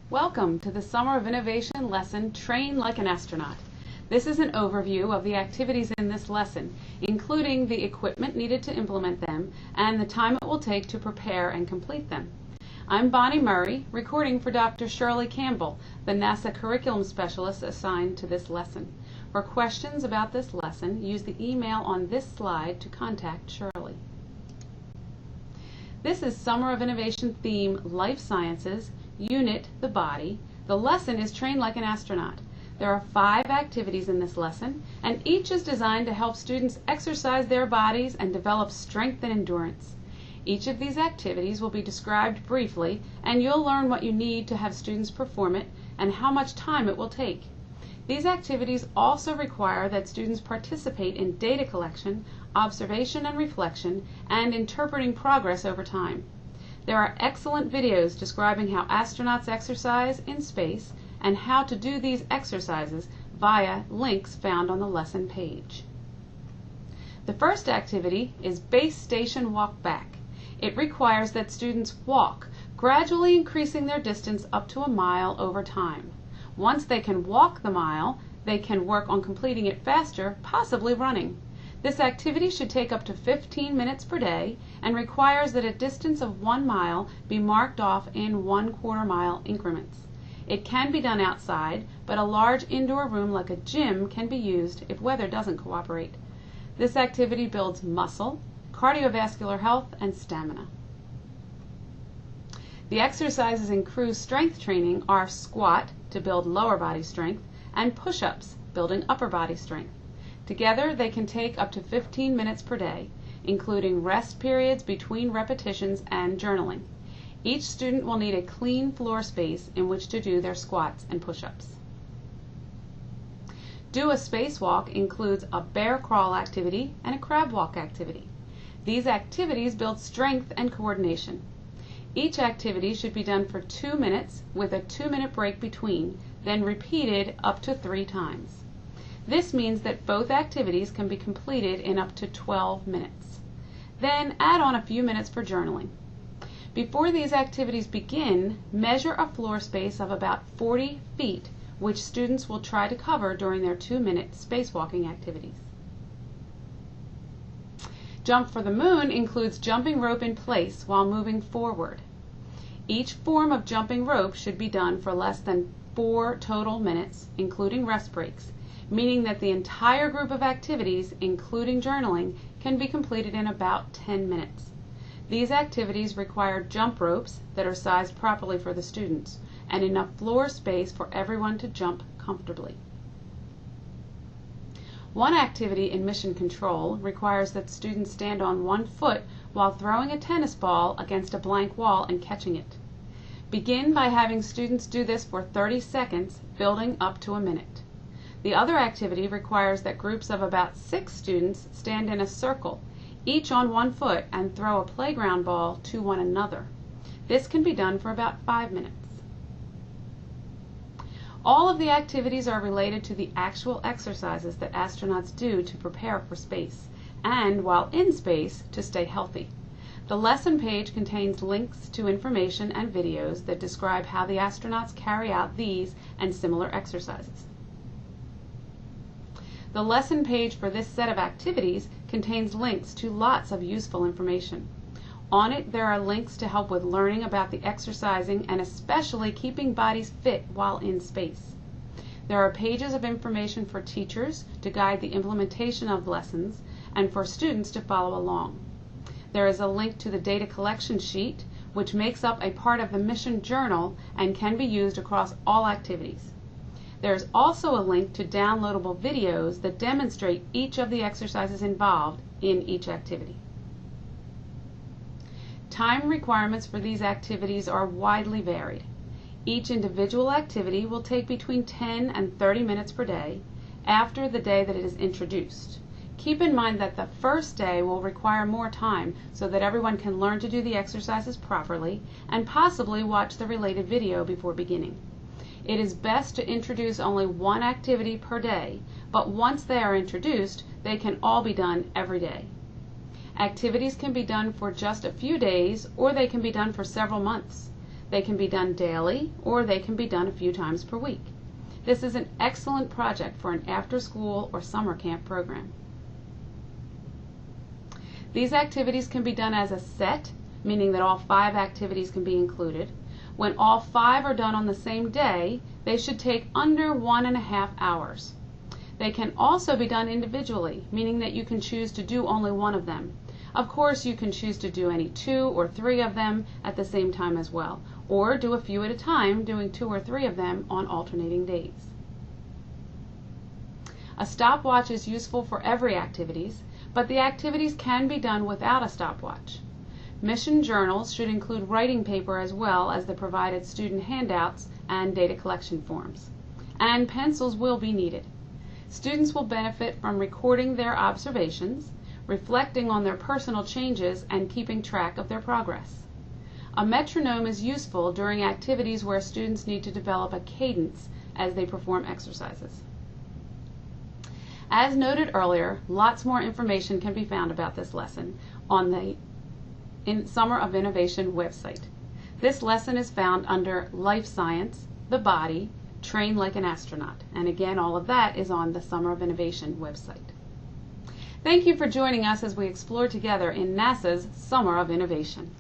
Welcome to the Summer of Innovation lesson, Train Like an Astronaut. This is an overview of the activities in this lesson, including the equipment needed to implement them and the time it will take to prepare and complete them. I'm Bonnie Murray, recording for Dr. Shirley Campbell, the NASA Curriculum Specialist assigned to this lesson. For questions about this lesson, use the email on this slide to contact Shirley. This is Summer of Innovation theme, Life Sciences, Unit, the Body. The lesson is Train Like an Astronaut. There are 5 activities in this lesson, and each is designed to help students exercise their bodies and develop strength and endurance. Each of these activities will be described briefly, and you'll learn what you need to have students perform it and how much time it will take. These activities also require that students participate in data collection, observation and reflection, and interpreting progress over time. There are excellent videos describing how astronauts exercise in space and how to do these exercises via links found on the lesson page. The first activity is Base Station Walk Back. It requires that students walk, gradually increasing their distance up to a mile over time. Once they can walk the mile, they can work on completing it faster, possibly running. This activity should take up to 15 minutes per day and requires that a distance of 1 mile be marked off in 1/4 mile increments. It can be done outside, but a large indoor room like a gym can be used if weather doesn't cooperate. This activity builds muscle, cardiovascular health, and stamina. The exercises in crew strength training are squat, to build lower body strength, and push-ups, building upper body strength. Together, they can take up to 15 minutes per day, including rest periods between repetitions and journaling. Each student will need a clean floor space in which to do their squats and push-ups. Do a Spacewalk includes a bear crawl activity and a crab walk activity. These activities build strength and coordination. Each activity should be done for 2 minutes with a 2-minute break between, then repeated up to 3 times. This means that both activities can be completed in up to 12 minutes. Then add on a few minutes for journaling. Before these activities begin, measure a floor space of about 40 feet, which students will try to cover during their 2-minute spacewalking activities. Jump for the Moon includes jumping rope in place while moving forward. Each form of jumping rope should be done for less than 4 total minutes, including rest breaks, meaning that the entire group of activities, including journaling, can be completed in about 10 minutes. These activities require jump ropes that are sized properly for the students and enough floor space for everyone to jump comfortably. One activity in mission control requires that students stand on 1 foot while throwing a tennis ball against a blank wall and catching it. Begin by having students do this for 30 seconds, building up to a minute. The other activity requires that groups of about 6 students stand in a circle, each on 1 foot, and throw a playground ball to one another. This can be done for about 5 minutes. All of the activities are related to the actual exercises that astronauts do to prepare for space, and while in space, to stay healthy. The lesson page contains links to information and videos that describe how the astronauts carry out these and similar exercises. The lesson page for this set of activities contains links to lots of useful information. On it, there are links to help with learning about the exercising and especially keeping bodies fit while in space. There are pages of information for teachers to guide the implementation of lessons and for students to follow along. There is a link to the data collection sheet, which makes up a part of the mission journal and can be used across all activities. There is also a link to downloadable videos that demonstrate each of the exercises involved in each activity. Time requirements for these activities are widely varied. Each individual activity will take between 10 and 30 minutes per day after the day that it is introduced. Keep in mind that the first day will require more time so that everyone can learn to do the exercises properly and possibly watch the related video before beginning. It is best to introduce only 1 activity per day, but once they are introduced, they can all be done every day. Activities can be done for just a few days or they can be done for several months. They can be done daily or they can be done a few times per week. This is an excellent project for an after-school or summer camp program. These activities can be done as a set, meaning that all 5 activities can be included. When all 5 are done on the same day, they should take under 1.5 hours. They can also be done individually, meaning that you can choose to do only one of them. Of course, you can choose to do any 2 or 3 of them at the same time as well, or do a few at a time, doing 2 or 3 of them on alternating days. A stopwatch is useful for every activities, but the activities can be done without a stopwatch. Mission journals should include writing paper as well as the provided student handouts and data collection forms. And pencils will be needed. Students will benefit from recording their observations, reflecting on their personal changes, and keeping track of their progress. A metronome is useful during activities where students need to develop a cadence as they perform exercises. As noted earlier, lots more information can be found about this lesson on the Summer of Innovation website. This lesson is found under Life Science, the Body, Train Like an Astronaut. And again, all of that is on the Summer of Innovation website. Thank you for joining us as we explore together in NASA's Summer of Innovation.